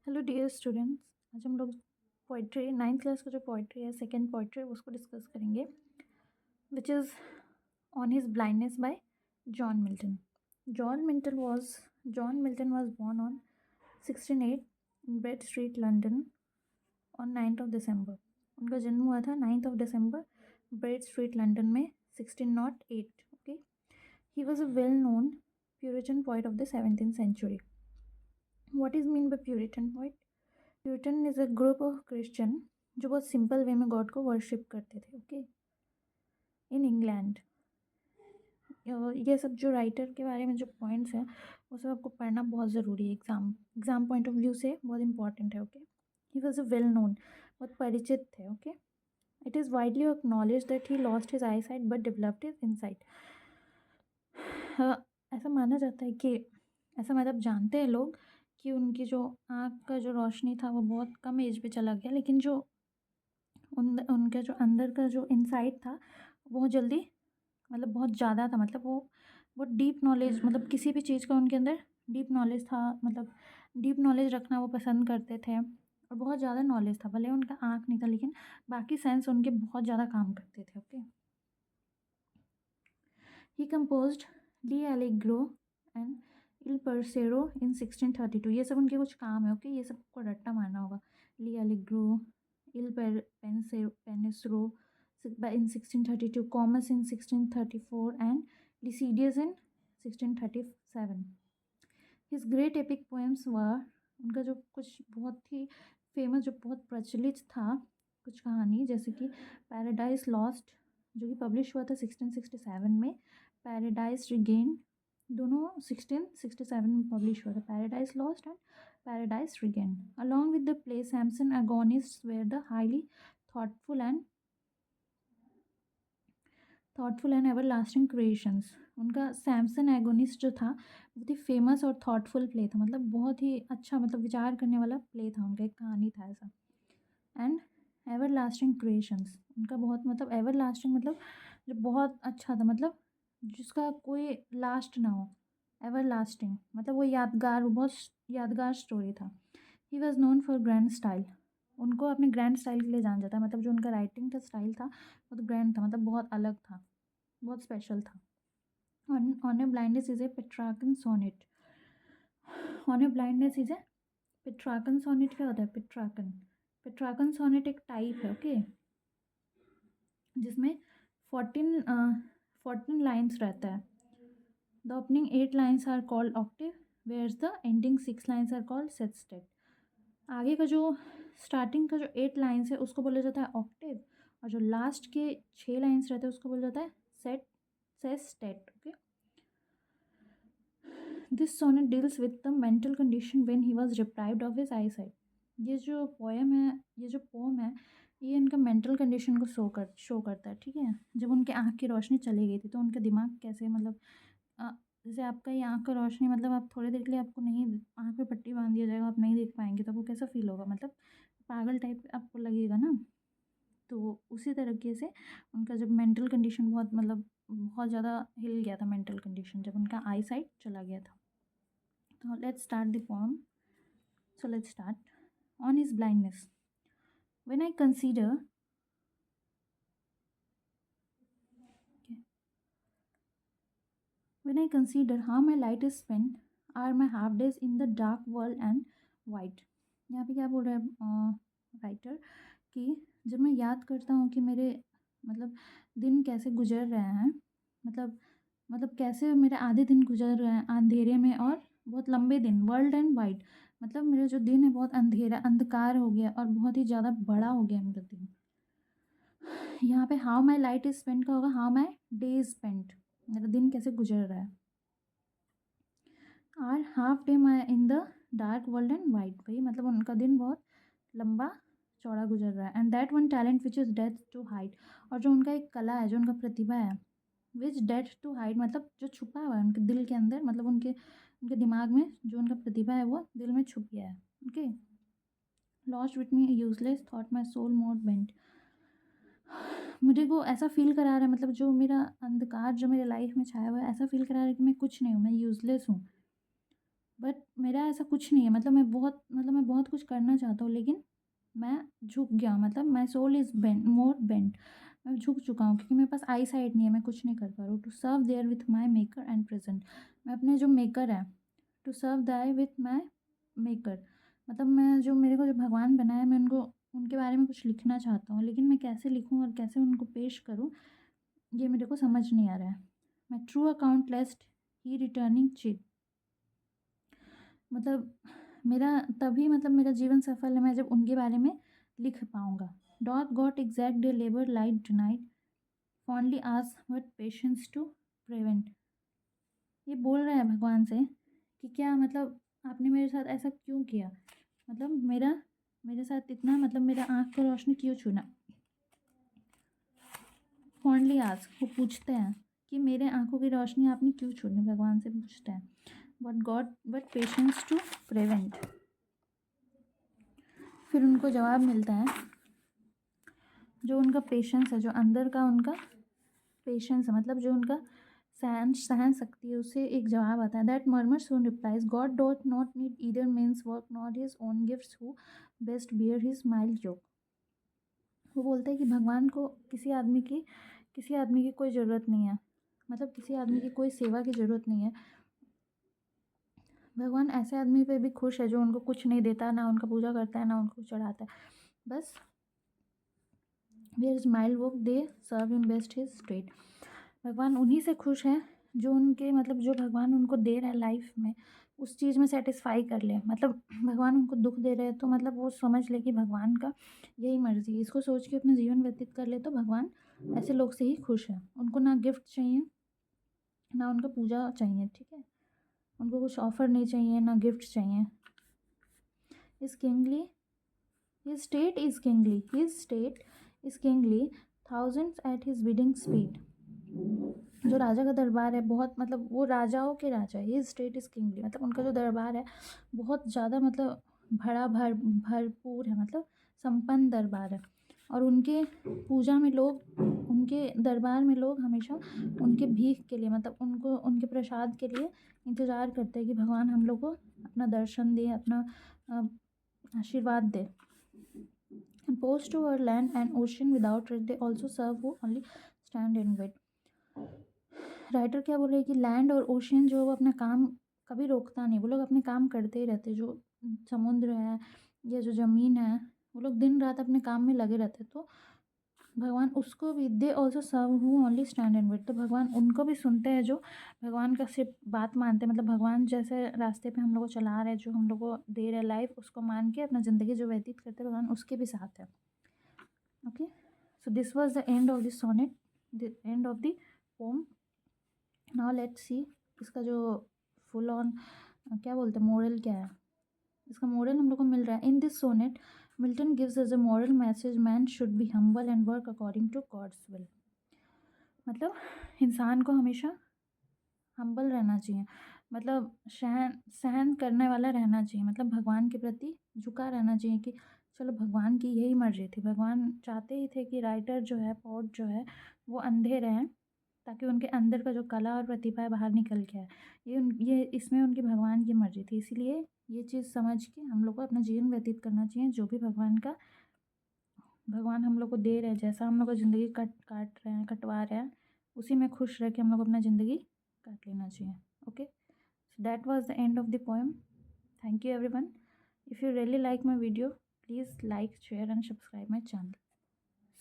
Hello dear students. आज हम लोग पोइट्री नाइन्थ क्लास का जो पोइट्री है, सेकंड पोइट्री, उसको डिस्कस करेंगे, which is on his blindness by John Milton. John Milton was born on 1608 Bread Street London on 9th of December. उनका जन्म हुआ था 9th of December Bread Street London में 1608। Okay, he was a well known puritan poet of the 17th century. What is mean by puritan poet? Puritan is a group of Christian जो बहुत simple way में God को worship करते थे। Okay, in England. ये सब जो writer के बारे में जो पॉइंट्स हैं वो सब आपको पढ़ना बहुत ज़रूरी है। एग्ज़ाम पॉइंट ऑफ व्यू से बहुत इंपॉर्टेंट है। Okay, he was a well known, बहुत परिचित थे। Okay, it is widely acknowledge that he lost his eye site but developed his insight. ऐसा माना जाता है कि ऐसा मतलब जानते हैं लोग कि उनकी जो आँख का जो रोशनी था वो बहुत कम एज पे चला गया, लेकिन जो उनके जो अंदर का जो इनसाइट था बहुत जल्दी, मतलब बहुत ज़्यादा था। मतलब वो डीप नॉलेज, मतलब किसी भी चीज़ का उनके अंदर डीप नॉलेज था। मतलब डीप नॉलेज रखना वो पसंद करते थे और बहुत ज़्यादा नॉलेज था। भले उनका आँख नहीं था लेकिन बाकी सेंस उनके बहुत ज़्यादा काम करते थे। Okay, he composed L'Allegro and Il Penseroso in 1632। ये सब उनके कुछ काम है। ओके, ये सब को रट्टा मारना होगा। L'Allegro, Il Penseroso in 1632, Comus in 1634 and Lycidius in 1637. His great epic poems were, उनका जो कुछ बहुत ही फेमस, जो बहुत प्रचलित था कुछ कहानी, जैसे कि पैराडाइज लॉस्ट जो कि पब्लिश हुआ था 1667 में, पैराडाइज रिगेन दोनों 1667 में पब्लिश हुआ था, Paradise Lost and Paradise Regain. Along with the play Samson Agonistes were the highly thoughtful and everlasting creations. उनका सैमसन एगोनिस्ट जो था बहुत ही फेमस और थॉटफुल प्ले था, मतलब बहुत ही अच्छा, मतलब विचार करने वाला प्ले था उनका, एक कहानी था ऐसा। एंड एवर लास्टिंग क्रिएशंस, उनका बहुत, मतलब एवर लास्टिंग मतलब जो बहुत अच्छा था, मतलब जिसका कोई लास्ट ना हो। एवर लास्टिंग मतलब वो यादगार, वो बहुत यादगार स्टोरी था। He was known for grand style, उनको अपने ग्रैंड स्टाइल के लिए जाना जाता है। मतलब जो उनका राइटिंग का स्टाइल था वो तो ग्रैंड था, मतलब बहुत अलग था, बहुत स्पेशल था। On a blindness is a Petrarchan sonnet. On a blindness is a Petrarchan sonnet. क्या होता है पेट्रार्कन? पेट्रार्कन सोनेट एक टाइप है। ओके, जिसमें 14 लाइन्स रहता है। The opening 8 lines are called octave, whereas the ending 6 lines are called sestet. आगे का जो स्टार्टिंग का जो 8 लाइन्स है उसको बोला जाता है ऑक्टिव, और जो लास्ट के 6 लाइन्स रहते हैं उसको बोला जाता है sestet. Okay, this sonnet deals with the mental condition when he was deprived of his eye sight. ये जो पोएम है, ये जो पोम है, ये इनका मेंटल कंडीशन को शो करता है। ठीक है, जब उनके आँख की रोशनी चली गई थी तो उनका दिमाग कैसे, मतलब अ, जैसे आपका ये आँख का रोशनी, मतलब आप थोड़ी देर के लिए, आपको नहीं, आँख पे पट्टी बांध दिया जाएगा, आप नहीं देख पाएंगे, तो आपको कैसा फील होगा? मतलब पागल टाइप आपको लगेगा ना। तो उसी तरीके से उनका जब मेंटल कंडीशन बहुत, मतलब बहुत ज़्यादा हिल गया था मेंटल कंडीशन, जब उनका आई साइट चला गया था। So let's start the poem. So let's start. On his blindness. When I consider, okay, when I consider how my light is spent, are my half days in the dark world and white. यहाँ पे क्या बोल रहा है writer कि जब मैं याद करता हूँ कि मेरे, मतलब दिन कैसे गुजर रहे हैं, मतलब कैसे मेरे आधे दिन गुजर रहे हैं अंधेरे में और बहुत लंबे दिन, वर्ल्ड एंड वाइड, मतलब मेरा जो दिन है बहुत अंधेरा, अंधकार हो गया और बहुत ही ज़्यादा बड़ा हो गया मेरा दिन। यहाँ पे how my light is spend का होगा how my day is spend, मेरा दिन कैसे गुजर रहा है। और half day my in the dark world and white, भाई मतलब उनका दिन बहुत लंबा चौड़ा गुजर रहा है। And that one talent which is death to hide, और जो उनका एक कला है, जो उनका प्रतिभा है, विच डेथ टू हाइड मतलब जो छुपा हुआ है उनके दिल के अंदर, मतलब उनके उनके दिमाग में जो उनका प्रतिभा है वो दिल में छुप गया है। Okay, lost with me useless thought my soul more bent, मुझे को ऐसा फील करा रहा है, मतलब जो मेरा अंधकार जो मेरे लाइफ में छाया हुआ है, ऐसा फील करा रहा है कि मैं कुछ नहीं हूँ, मैं यूज़लेस हूँ। बट मेरा ऐसा कुछ नहीं है, मतलब मैं बहुत कुछ करना चाहता हूँ, लेकिन मैं झुक गया हूँ, मतलब my soul is bent, more bent. मैं झुक चुका हूँ क्योंकि मेरे पास आई साइट नहीं है, मैं कुछ नहीं कर पा रहा हूँ। To serve there with my maker and present, मैं अपने जो मेकर है, to serve thy with my maker, मतलब मैं जो मेरे को जो भगवान बनाया, मैं उनको उनके बारे में कुछ लिखना चाहता हूँ, लेकिन मैं कैसे लिखूँ और कैसे उनको पेश करूँ, ये मेरे को समझ नहीं आ रहा है। मैं ट्रू अकाउंट लेस्ट ही रिटर्निंग चिट, मतलब मेरा तभी, मतलब मेरा जीवन सफल है मैं जब उनके बारे में लिख पाऊँगा। Doth God exact day labour light tonight fondly ask what patience to prevent. ये बोल रहा है भगवान से कि क्या, मतलब आपने मेरे साथ ऐसा क्यों किया, मतलब मेरे साथ इतना, मतलब मेरा आँख को रोशनी क्यों छूना। फॉन्डली आस्क, वो पूछते हैं कि मेरे आँखों की रोशनी आपने क्यों छूनी, भगवान से पूछते हैं। बट पेशेंस टू प्रिवेंट, फिर उनको जवाब मिलता है, जो उनका पेशेंस है, जो अंदर का उनका पेशेंस है, मतलब जो उनका सहन शक्ति है, उससे एक जवाब आता है। That murmur soon replies God doth not need either man's work not his own gifts who best bear his mild yoke. वो बोलता है कि भगवान को किसी आदमी की कोई ज़रूरत नहीं है, मतलब किसी आदमी की कोई सेवा की ज़रूरत नहीं है। भगवान ऐसे आदमी पे भी खुश है जो उनको कुछ नहीं देता, ना उनका पूजा करता है, ना उनको चढ़ाता है, बस where is mild work they serve in best his state. भगवान उन्हीं से खुश है जो उनके, मतलब जो भगवान उनको दे रहा है लाइफ में, उस चीज़ में सेटिस्फाई कर ले। मतलब भगवान उनको दुख दे रहे हैं तो मतलब वो समझ ले कि भगवान का यही मर्ज़ी है, इसको सोच के अपना जीवन व्यतीत कर ले, तो भगवान ऐसे लोग से ही खुश है। उनको ना गिफ्ट चाहिए, ना उनका पूजा चाहिए, ठीक है, उनको कुछ ऑफर नहीं चाहिए, ना गिफ्ट चाहिए। इस kingly his state is kingly, his state is kingly, thousands at his bidding speed. जो राजा का दरबार है बहुत, मतलब वो राजाओं के राजा है, हिज स्टेट इज किंगली, मतलब उनका जो दरबार है बहुत ज़्यादा, मतलब भरपूर है, मतलब संपन्न दरबार है। और उनके पूजा में लोग, उनके दरबार में लोग हमेशा उनके भीख के लिए, मतलब उनको उनके प्रसाद के लिए इंतज़ार करते हैं कि भगवान हम लोग को अपना दर्शन दे, अपना आशीर्वाद दे। Opposed to our land and ocean without it, they also serve who only stand and wait. Writer क्या बोल रहे हैं कि लैंड और ओशियन जो, वो अपना काम कभी रोकता नहीं, वो लोग अपने काम करते ही रहते। जो समुद्र है या जो ज़मीन है, वो लोग दिन रात अपने काम में लगे रहते। तो भगवान उसको भी, they also serve who only stand and wait, तो भगवान उनको भी सुनते हैं जो भगवान का सिर्फ बात मानते हैं। मतलब भगवान जैसे रास्ते पे हम लोग को चला रहे हैं, जो हम लोग को दे रहे लाइफ, उसको मान के अपना ज़िंदगी जो व्यतीत करते हैं, भगवान उसके भी साथ है। Okay, so this was the end of this sonnet, the end of the poem. Now let's see इसका जो फुल ऑन क्या बोलते हैं, मोरल क्या है। इसका मोरल हम लोग को मिल रहा है, in this sonnet Milton gives as a moral message, man should be humble and work according to God's will. मतलब इंसान को हमेशा हम्बल रहना चाहिए, मतलब सहन सहन करने वाला रहना चाहिए, मतलब भगवान के प्रति झुका रहना चाहिए कि चलो भगवान की यही मर्जी थी। भगवान चाहते ही थे कि राइटर जो है, पोट जो है, वो अंधे रहें, ताकि उनके अंदर का जो कला और प्रतिभा है बाहर निकल के आए। ये इसमें उनकी भगवान की मर्जी थी, इसीलिए ये चीज़ समझ के हम लोग को अपना जीवन व्यतीत करना चाहिए। जो भी भगवान हम लोग को दे रहे हैं, जैसा हम लोग को ज़िंदगी काट रहे हैं, कटवा रहे हैं, उसी में खुश रह के हम लोग अपना ज़िंदगी काट लेना चाहिए। Okay, so that was the end of the poem. Thank you everyone. If you really like my video, please like, share and subscribe my channel.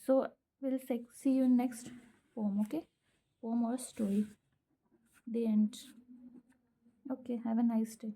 So we'll see you in next poem, okay? Poem or story. The end. Okay, have a nice day.